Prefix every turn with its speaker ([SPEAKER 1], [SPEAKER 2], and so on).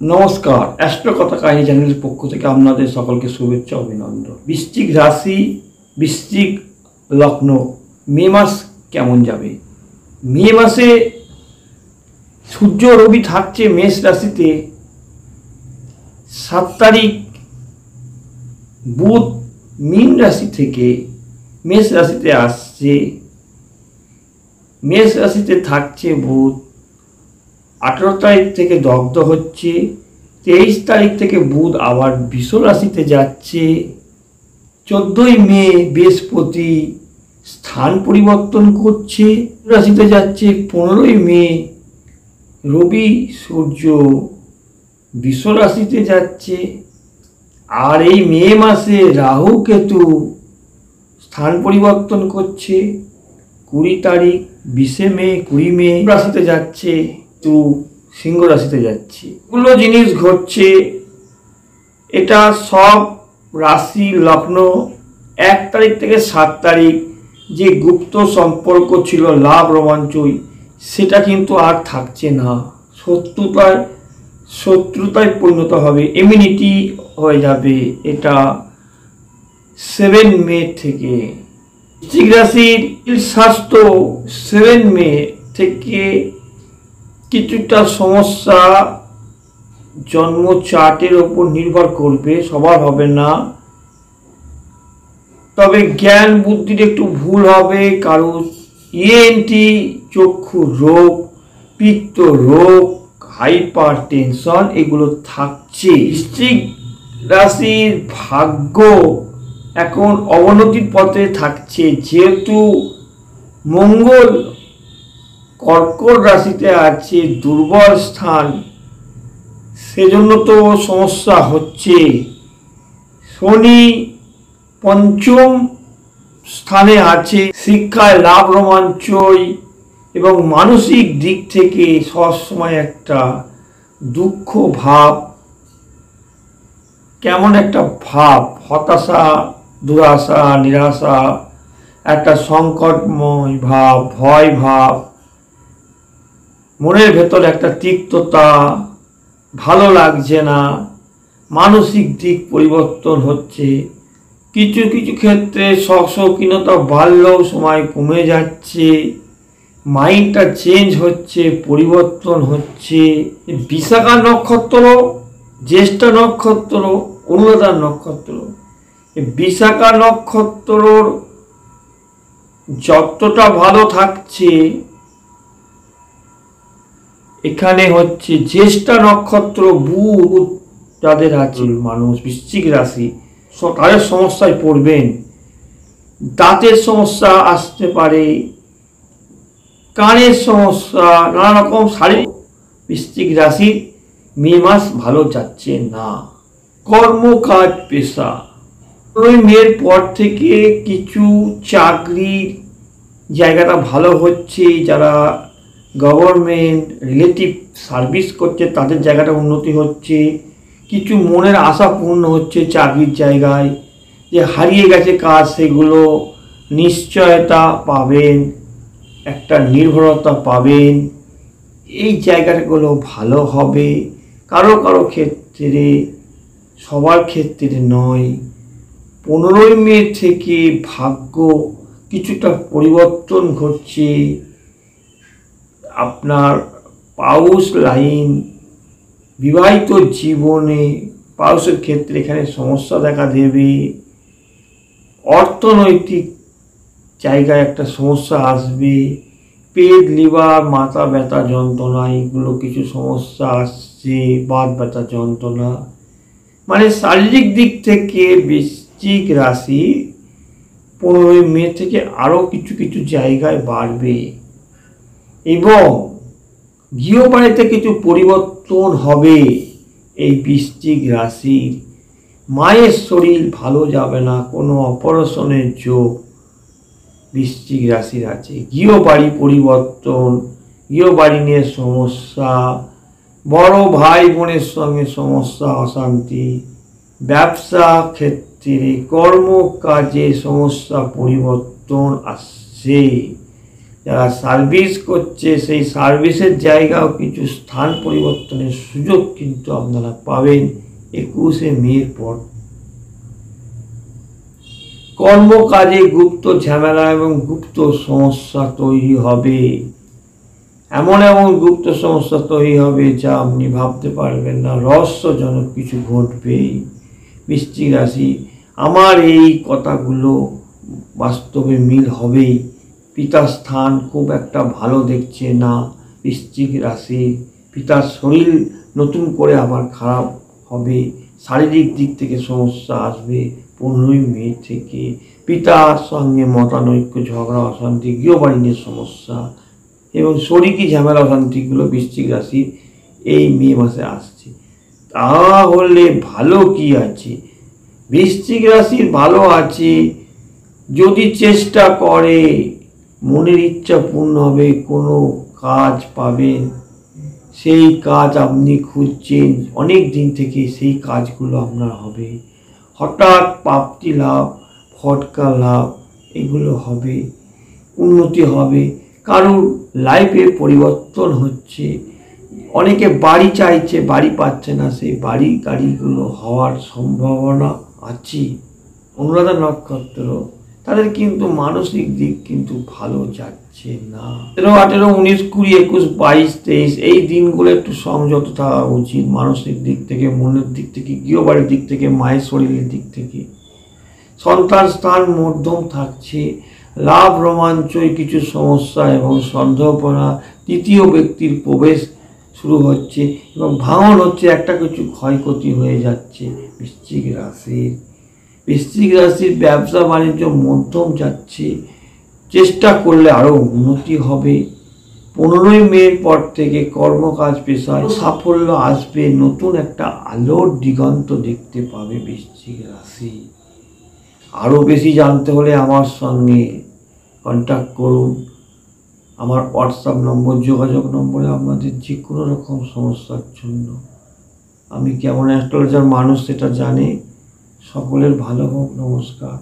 [SPEAKER 1] নমস্কার, অ্যাস্ট্রো কথা কাহিনী চ্যানেলের পক্ষ থেকে আপনাদের সকলকে শুভেচ্ছা অভিনন্দন। বৃশ্চিক রাশি, বৃশ্চিক লগ্ন, মে মাস কেমন যাবে? মে মাসে সূর্য রবি থাকছে মেষ রাশিতে। 7 তারিখ বুধ মীন রাশি থেকে মেষ রাশিতে আসছে। মেষ রাশিতে থাকছে বুধ। 18 তারিখ থেকে দগ্ধ হচ্ছে। 23 তারিখ থেকে বুধ আবার বৃষ রাশিতে যাচ্ছে। 14ই মে বৃহস্পতি স্থান পরিবর্তন করছে, রাশিতে যাচ্ছে। 15ই মে রবি সূর্য বৃষ রাশিতে যাচ্ছে। আর এই মে মাসে রাহু কেতু স্থান পরিবর্তন করছে। 20 তারিখ 20 মে 20 মে রাশিতে যাচ্ছে, তো সিংহ রাশিতে যাচ্ছে। এগুলো জিনিস ঘটছে। এটা সব রাশি লগ্ন 1 তারিখ থেকে 7 তারিখ যে গুপ্ত সম্পর্ক ছিল, লাভ রোমাঞ্চই, সেটা কিন্তু আর থাকছে না। শত্রুতায় পরিণত হবে, এমিনিটি হয়ে যাবে। এটা 7 মে থেকে। বৃশ্চিক রাশির স্বাস্থ্য 7 মে থেকে কিছুটা সমস্যা জন্ম চার্টের ওপর নির্ভর করবে, সবার হবে না। তবে জ্ঞান বুদ্ধির একটু ভুল হবে কারো। ইএনটি, চক্ষু রোগ, পিত্ত রোগ, হাইপার টেনশন এগুলো থাকছে। বৃশ্চিক রাশির ভাগ্য এখন অবনতির পথে থাকছে, যেহেতু মঙ্গল কর্কট রাশিতে আছে, দুর্বল স্থান, সেজন্য তো সমস্যা হচ্ছে। শনি পঞ্চম স্থানে আছে, শিক্ষায় লাভ রোমাঞ্চই এবং মানসিক দিক থেকে সবসময় একটা দুঃখ ভাব, কেমন একটা ভাব, হতাশা, দুরাশা, নিরাশা, একটা সংকটময় ভাব, ভয় ভাব, মনের ভেতর একটা তিক্ততা, ভালো লাগছে না, মানসিক দিক পরিবর্তন হচ্ছে। কিছু কিছু ক্ষেত্রে শৌখিনতা বাড়লেও সময় কমে যাচ্ছে, মাইন্ডটা চেঞ্জ হচ্ছে, পরিবর্তন হচ্ছে। বিশাখা নক্ষত্র, জ্যেষ্ঠা নক্ষত্র, অনুরাধা নক্ষত্র, বিশাখা নক্ষত্রর যতটা ভালো থাকছে, এখানে হচ্ছে জ্যেষ্ঠা নক্ষত্র বুধ যাদের আছে মানুষ বৃশ্চিক রাশি, তাদের সমস্যায় পড়বেন। দাঁতের সমস্যা আসতে পারে, কানের সমস্যা, নানা রকম শারীরিক। বৃশ্চিক রাশির মে মাস ভালো যাচ্ছে না। কর্মকাজ পেশা, ওই মেয়ের পর থেকে কিছু চাকরির জায়গাটা ভালো হচ্ছে। যারা গভর্নমেন্ট রিলেটিভ সার্ভিস করছে তাদের জায়গাটা উন্নতি হচ্ছে। কিছু মনের আশা পূর্ণ হচ্ছে চাকরির জায়গায়, যে হারিয়ে গেছে কাজ সেগুলো নিশ্চয়তা পাবেন, একটা নির্ভরতা পাবেন। এই জায়গাগুলো ভালো হবে। কারো কারো ক্ষেত্রে, সবার ক্ষেত্রে নয়। 15ই মে থেকে ভাগ্য কিছুটা পরিবর্তন ঘটছে। আপনার পাউস লাইন, বিবাহিত জীবনে পাউসের ক্ষেত্রে এখানে সমস্যা দেখা দেবে। অর্থনৈতিক জায়গায় একটা সমস্যা আসবে। পেট, লিভার, মাথা ব্যথা যন্ত্রণা, এগুলো কিছু সমস্যা আসছে। বাত ব্যথা যন্ত্রণা, মানে শারীরিক দিক থেকে বৃশ্চিক রাশি 15ই মে থেকে আরও কিছু কিছু জায়গায় বাড়বে। এবং গৃহবাড়িতে কিছু পরিবর্তন হবে। এই বৃশ্চিক রাশির মায়ের শরীর ভালো যাবে না, কোনো অপারেশনের যোগ বৃশ্চিক রাশির আছে। গৃহবাড়ি পরিবর্তন, গৃহবাড়ি নিয়ে সমস্যা, বড় ভাই বোনের সঙ্গে সমস্যা, অশান্তি, ব্যবসা ক্ষেত্রে, কর্মকাজে সমস্যা, পরিবর্তন আসছে। যারা সার্ভিস করছে সেই সার্ভিসের জায়গাও কিছু স্থান পরিবর্তনের সুযোগ কিন্তু আপনারা পাবেন 21শে মের পর। কর্মকাজে গুপ্ত ঝামেলা এবং গুপ্ত সমস্যা তৈরি হবে, এমন গুপ্ত সমস্যা তৈরি হবে যা আপনি ভাবতে পারবেন না। রহস্যজনক কিছু ঘটবে। বৃশ্চিক রাশি, আমার এই কথাগুলো বাস্তবে মিল হবেই। পিতার স্থান খুব একটা ভালো দেখছে না বৃশ্চিক রাশি। পিতার শরীর নতুন করে আবার খারাপ হবে, শারীরিক দিক থেকে সমস্যা আসবে 15ই মে থেকে। পিতার সঙ্গে মতানৈক্য, ঝগড়া, অশান্তি, গৃহবাড়ি নিয়ে সমস্যা এবং শরীরী ঝামেলা অশান্তিগুলো বৃশ্চিক রাশি এই মে মাসে আসছে। তাহলে ভালো কি আছে? বৃশ্চিক রাশির ভালো আছে যদি চেষ্টা করে, মনের ইচ্ছা পূর্ণ হবে, কোনো কাজ পাবেন, সেই কাজ আপনি খুঁজছেন অনেক দিন থেকে, সেই কাজগুলো আপনার হবে। হঠাৎ প্রাপ্তি লাভ, ফটকা লাভ এগুলো হবে, উন্নতি হবে, কারোর লাইফে পরিবর্তন হচ্ছে। অনেকে বাড়ি চাইছে, বাড়ি পাচ্ছে না, সেই বাড়ি গাড়িগুলো হওয়ার সম্ভাবনা আছে। অনুরাধা নক্ষত্র, তাদের কিন্তু মানসিক দিক কিন্তু ভালো যাচ্ছে না। 17, 18, 19, 20, 21, 22, 23 এই দিনগুলো একটু সংযত থাকা উচিত, মানসিক দিক থেকে, মনের দিক থেকে, গৃহবাড়ির দিক থেকে, মায়ের শরীরের দিক থেকে। সন্তান স্থান মধ্যম থাকছে, লাভ রোমাঞ্চই কিছু সমস্যা এবং সন্দেহপনা, তৃতীয় ব্যক্তির প্রবেশ শুরু হচ্ছে এবং ভাঙন হচ্ছে, একটা কিছু ক্ষয়ক্ষতি হয়ে যাচ্ছে বৃশ্চিক রাশির। বৃশ্চিক রাশির ব্যবসা বাণিজ্য মধ্যম যাচ্ছে, চেষ্টা করলে আরও উন্নতি হবে। 15ই মের পর থেকে কর্মকাজ পেশায় সাফল্য আসবে, নতুন একটা আলোর দিগন্ত দেখতে পাবে বৃশ্চিক রাশি। আরও বেশি জানতে হলে আমার সঙ্গে কন্ট্যাক্ট করুন। আমার হোয়াটসঅ্যাপ নম্বর, যোগাযোগ নম্বরে আপনাদের যে কোনো রকম সমস্যার জন্য। আমি কেমন অ্যাস্ট্রোলজার মানুষ সেটা জানে। সকলের ভালো হোক, নমস্কার।